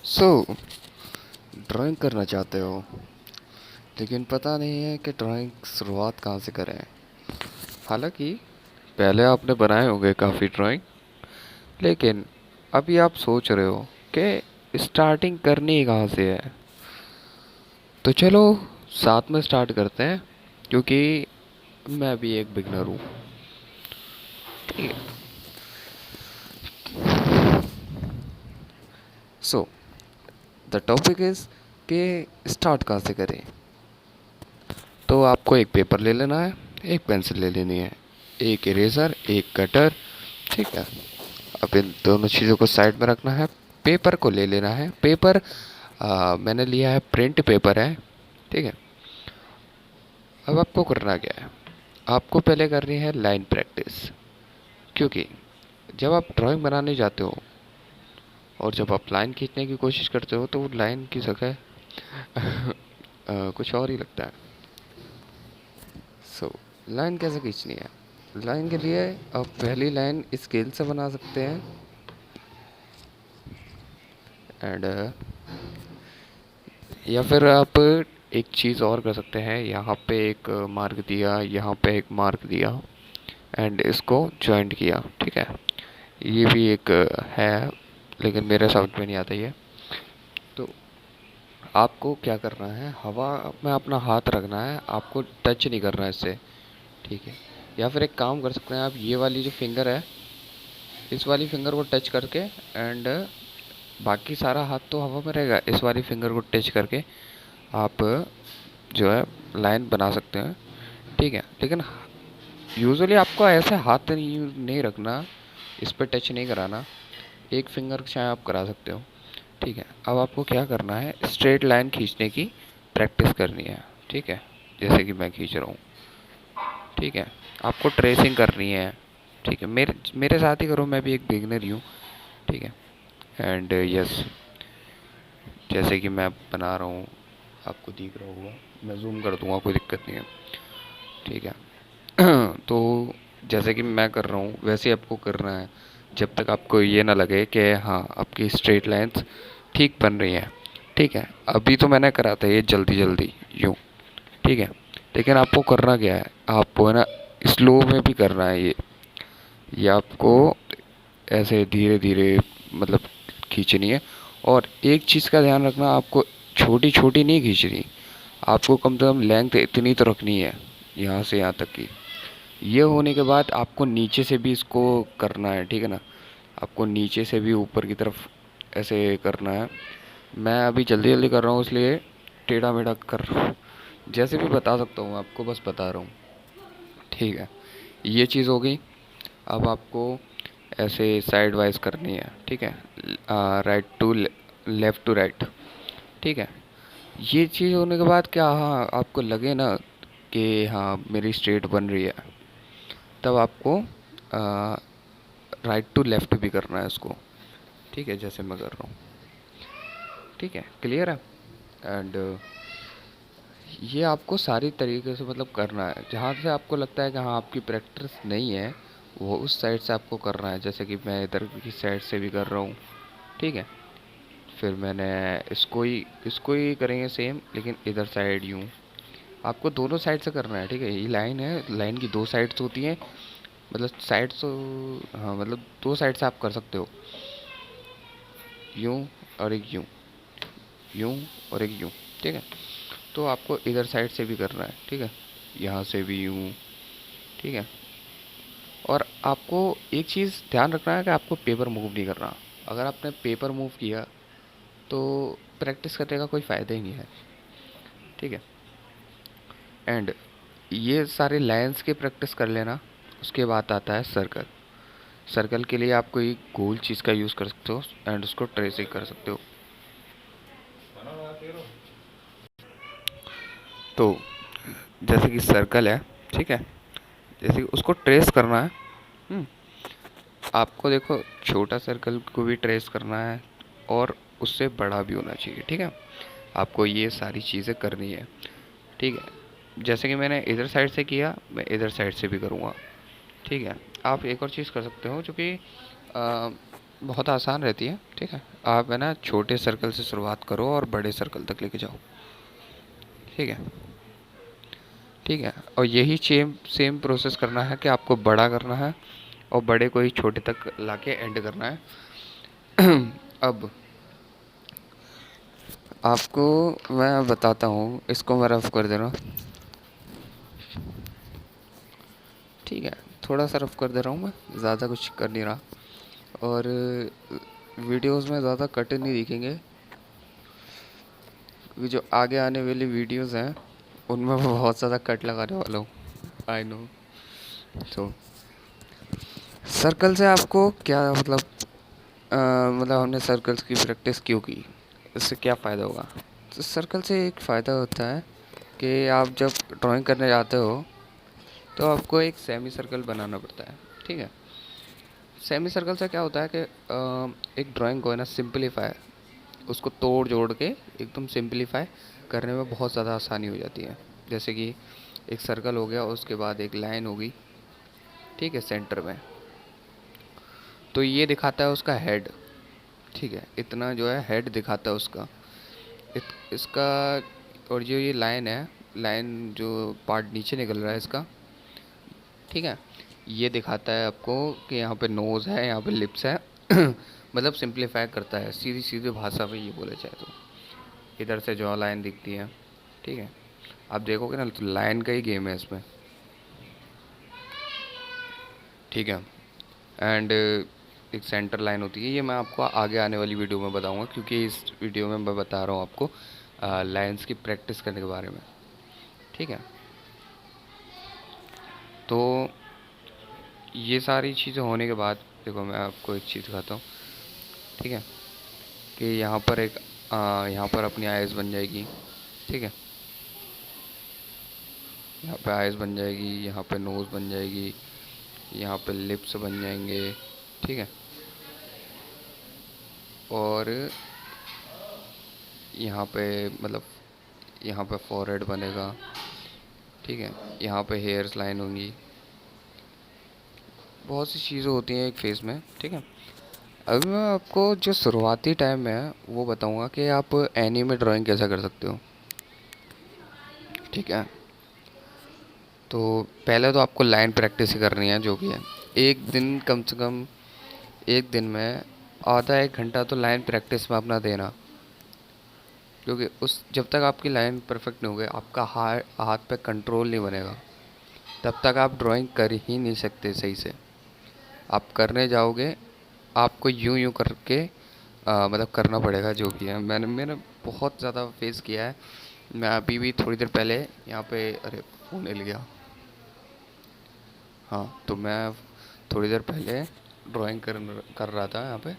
सो drawing करना चाहते हो, लेकिन पता नहीं है कि ड्राइंग शुरुआत कहाँ से करें। हालांकि पहले आपने बनाए होंगे काफ़ी ड्राइंग, लेकिन अभी आप सोच रहे हो कि स्टार्टिंग करनी ही कहाँ से है। तो चलो साथ में स्टार्ट करते हैं, क्योंकि मैं भी एक बिगनर हूँ। ठीक है। सो द टॉपिक इज़ कि स्टार्ट कहाँ से करें। तो आपको एक पेपर ले लेना है, एक पेंसिल ले लेनी है, एक इरेज़र, एक कटर। ठीक है। अब इन दोनों चीज़ों को साइड में रखना है। पेपर को ले लेना है। पेपर मैंने लिया है, प्रिंट पेपर है। ठीक है। अब आपको करना क्या है, आपको पहले करनी है लाइन प्रैक्टिस। क्योंकि जब आप ड्राइंग बनाने जाते हो और जब आप लाइन खींचने की कोशिश करते हो, तो वो लाइन की जगह कुछ और ही लगता है। सो लाइन कैसे खींचनी है, लाइन के लिए आप पहली लाइन स्केल से बना सकते हैं। एंड या फिर आप एक चीज़ और कर सकते हैं, यहाँ पे एक मार्क दिया, यहाँ पे एक मार्क दिया, एंड इसको जॉइंट किया। ठीक है। ये भी एक है, लेकिन मेरे समझ में नहीं आता ये। तो आपको क्या करना है, हवा में अपना हाथ रखना है, आपको टच नहीं करना है इससे। ठीक है। या फिर एक काम कर सकते हैं आप, ये वाली जो फिंगर है, इस वाली फिंगर को टच करके, एंड बाकी सारा हाथ तो हवा में रहेगा, इस वाली फिंगर को टच करके आप जो है लाइन बना सकते हैं। ठीक है। लेकिन यूजुअली आपको ऐसे हाथ नहीं रखना, इस पर टच नहीं कराना, एक फिंगर चाहे आप करा सकते हो। ठीक है। अब आपको क्या करना है, स्ट्रेट लाइन खींचने की प्रैक्टिस करनी है। ठीक है। जैसे कि मैं खींच रहा हूँ। ठीक है। आपको ट्रेसिंग करनी है। ठीक है। मेरे मेरे साथ ही करो, मैं भी एक बिगनर ही हूँ। ठीक है। एंड यस, जैसे कि मैं बना रहा हूँ, आपको दिख रहा होगा, मैं जूम कर दूंगा, कोई दिक्कत नहीं है। ठीक है। तो जैसे कि मैं कर रहा हूँ वैसे ही आपको करना है, जब तक आपको ये ना लगे कि हाँ आपकी स्ट्रेट लाइंस ठीक बन रही हैं। ठीक है। अभी तो मैंने करा था ये जल्दी जल्दी यूँ। ठीक है। लेकिन आपको करना क्या है, आपको है ना स्लो में भी करना है ये आपको ऐसे धीरे धीरे मतलब खींचनी है। और एक चीज़ का ध्यान रखना, आपको छोटी छोटी नहीं खींचनी, आपको कम से कम लेंथ इतनी तो रखनी है, यहाँ से यहाँ तक की। ये होने के बाद आपको नीचे से भी इसको करना है। ठीक है ना, आपको नीचे से भी ऊपर की तरफ ऐसे करना है। मैं अभी जल्दी जल्दी कर रहा हूँ, इसलिए टेढ़ा मेढ़ा कर रहा हूँ, जैसे भी बता सकता हूँ आपको, बस बता रहा हूँ। ठीक है। ये चीज़ हो गई। अब आपको ऐसे साइड वाइज करनी है। ठीक है। Right to left to right. ठीक है। ये चीज़ होने के बाद क्या, हाँ आपको लगे ना कि हाँ मेरी स्ट्रेट बन रही है, तब आपको राइट टू लेफ़्ट भी करना है इसको। ठीक है, जैसे मैं कर रहा हूँ। ठीक है, क्लियर है। एंड ये आपको सारी तरीके से मतलब करना है, जहाँ से आपको लगता है कि हाँ आपकी प्रैक्टिस नहीं है, वो उस साइड से आपको करना है। जैसे कि मैं इधर की साइड से भी कर रहा हूँ। ठीक है। फिर मैंने इसको ही करेंगे सेम, लेकिन इधर साइड यूँ। आपको दोनों साइड से करना है। ठीक है। ये लाइन है, लाइन की दो साइड्स होती हैं, मतलब साइड्स तो, हाँ मतलब दो साइड से आप कर सकते हो, यूँ और एक यूँ, यूँ और एक यूँ। ठीक है। तो आपको इधर साइड से भी करना है। ठीक है। यहाँ से भी यूँ। ठीक है। और आपको एक चीज़ ध्यान रखना है कि आपको पेपर मूव नहीं करना। अगर आपने पेपर मूव किया तो प्रैक्टिस करने का कोई फ़ायदा ही नहीं है। ठीक है। एंड ये सारे लाइंस की प्रैक्टिस कर लेना। उसके बाद आता है सर्कल। सर्कल के लिए आप कोई गोल चीज़ का यूज़ कर सकते हो, एंड उसको ट्रेसिंग कर सकते हो। तो जैसे कि सर्कल है, ठीक है, जैसे कि उसको ट्रेस करना है। हम्म, आपको देखो, छोटा सर्कल को भी ट्रेस करना है और उससे बड़ा भी होना चाहिए। ठीक है। आपको ये सारी चीज़ें करनी है। ठीक है। जैसे कि मैंने इधर साइड से किया, मैं इधर साइड से भी करूँगा। ठीक है। आप एक और चीज़ कर सकते हो, जो कि बहुत आसान रहती है, ठीक है। आप है ना छोटे सर्कल से शुरुआत करो और बड़े सर्कल तक लेके जाओ, ठीक है। ठीक है, और यही सेम सेम प्रोसेस करना है कि आपको बड़ा करना है और बड़े को ही छोटे तक लाके एंड करना है। अब आपको मैं बताता हूँ, इसको मैं रफ कर दे रहा हूँ, ठीक है। थोड़ा सा रफ कर दे रहा हूँ, मैं ज़्यादा कुछ कर नहीं रहा। और वीडियोस में ज़्यादा कट नहीं दिखेंगे, क्योंकि जो आगे आने वाली वीडियोस हैं उनमें मैं बहुत ज़्यादा कट लगाने वाला हूँ, आई नो। तो सर्कल से आपको क्या मतलब, मतलब हमने सर्कल्स की प्रैक्टिस क्यों की, इससे क्या फ़ायदा होगा। तो सर्कल से एक फ़ायदा होता है कि आप जब ड्राइंग करने जाते हो तो आपको एक सेमी सर्कल बनाना पड़ता है, ठीक है। सेमी सर्कल से क्या होता है कि एक ड्राइंग को है ना सिंपलीफाई, उसको तोड़ जोड़ के एकदम सिंपलीफाई करने में बहुत ज़्यादा आसानी हो जाती है। जैसे कि एक सर्कल हो गया, उसके बाद एक लाइन होगी, ठीक है, सेंटर में। तो ये दिखाता है उसका हेड, ठीक है, इतना जो है हेड दिखाता है उसका। इसका, और जो ये लाइन है, लाइन जो पार्ट नीचे निकल रहा है इसका, ठीक है, ये दिखाता है आपको कि यहाँ पे नोज़ है, यहाँ पे लिप्स है। मतलब सिंप्लीफाई करता है, सीधी सीधी भाषा में ये बोले चाहे तो। इधर से जॉ लाइन दिखती है, ठीक है। आप देखोगे ना तो लाइन का ही गेम है इसमें, ठीक है। एंड एक सेंटर लाइन होती है, ये मैं आपको आगे आने वाली वीडियो में बताऊंगा, क्योंकि इस वीडियो में मैं बता रहा हूँ आपको लाइंस की प्रैक्टिस करने के बारे में, ठीक है। तो ये सारी चीज़ें होने के बाद देखो मैं आपको एक चीज़ दिखाता हूँ, ठीक है, कि यहाँ पर एक यहाँ पर अपनी आइज़ बन जाएगी, ठीक है। यहाँ पे आइज़ बन जाएगी, यहाँ पे नोज़ बन जाएगी, यहाँ पे लिप्स बन जाएंगे, ठीक है। और यहाँ पे मतलब यहाँ पे फॉरहेड बनेगा, ठीक है। यहाँ पे हेयर्स लाइन होंगी, बहुत सी चीज़ें होती हैं एक फेस में, ठीक है। अभी मैं आपको जो शुरुआती टाइम है वो बताऊंगा कि आप एनीमे ड्राइंग कैसे कर सकते हो, ठीक है। तो पहले तो आपको लाइन प्रैक्टिस ही करनी है, जो भी है। एक दिन कम से कम, एक दिन में आधा एक घंटा तो लाइन प्रैक्टिस में अपना देना, क्योंकि उस जब तक आपकी लाइन परफेक्ट नहीं होगी, आपका हाथ पे कंट्रोल नहीं बनेगा, तब तक आप ड्राइंग कर ही नहीं सकते सही से। आप करने जाओगे, आपको यूं यूं करके मतलब करना पड़ेगा, जो भी है। मैंने बहुत ज़्यादा फेस किया है। मैं अभी भी थोड़ी देर पहले यहाँ पे, अरे फ़ोन हिल गया, हाँ, तो मैं थोड़ी देर पहले ड्राइंग कर रहा था यहाँ पे,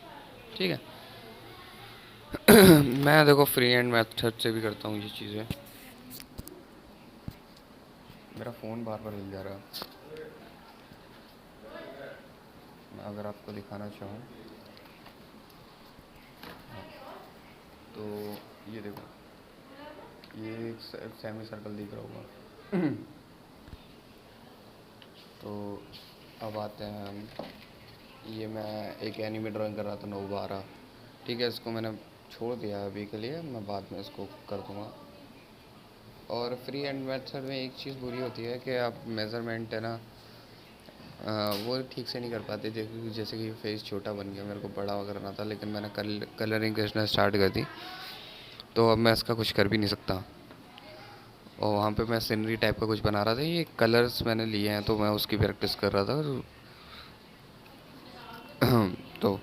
ठीक है। मैं देखो फ्री हैंड मेथड से भी करता हूँ ये चीज़ें। मेरा फ़ोन बार बार हिल जा रहा है, मैं अगर आपको दिखाना चाहूँ तो ये देखो, ये एक सेमी सर्कल दिख रहा होगा। तो अब आते हैं हम, ये मैं एक एनीमे ड्राइंग कर रहा था 9/12, ठीक है। इसको मैंने छोड़ दिया अभी के लिए, मैं बाद में इसको कर दूँगा। और फ्री हैंड मेथड में एक चीज़ बुरी होती है कि आप मेज़रमेंट है ना, वो ठीक से नहीं कर पाते। जैसे कि फेस छोटा बन गया, मेरे को बड़ा करना था, लेकिन मैंने कलरिंग करना स्टार्ट कर दी, तो अब मैं इसका कुछ कर भी नहीं सकता। और वहाँ पे मैं सीनरी टाइप का कुछ बना रहा था, ये कलर्स मैंने लिए हैं तो मैं उसकी प्रैक्टिस कर रहा था। तो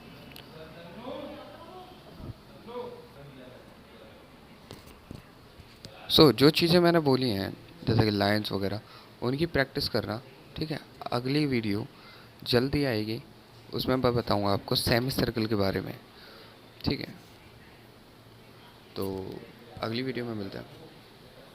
जो चीज़ें मैंने बोली हैं, जैसे कि लाइंस वगैरह, उनकी प्रैक्टिस करना, ठीक है। अगली वीडियो जल्दी आएगी, उसमें मैं बताऊंगा आपको सेमी सर्कल के बारे में, ठीक है। तो अगली वीडियो में मिलते हैं।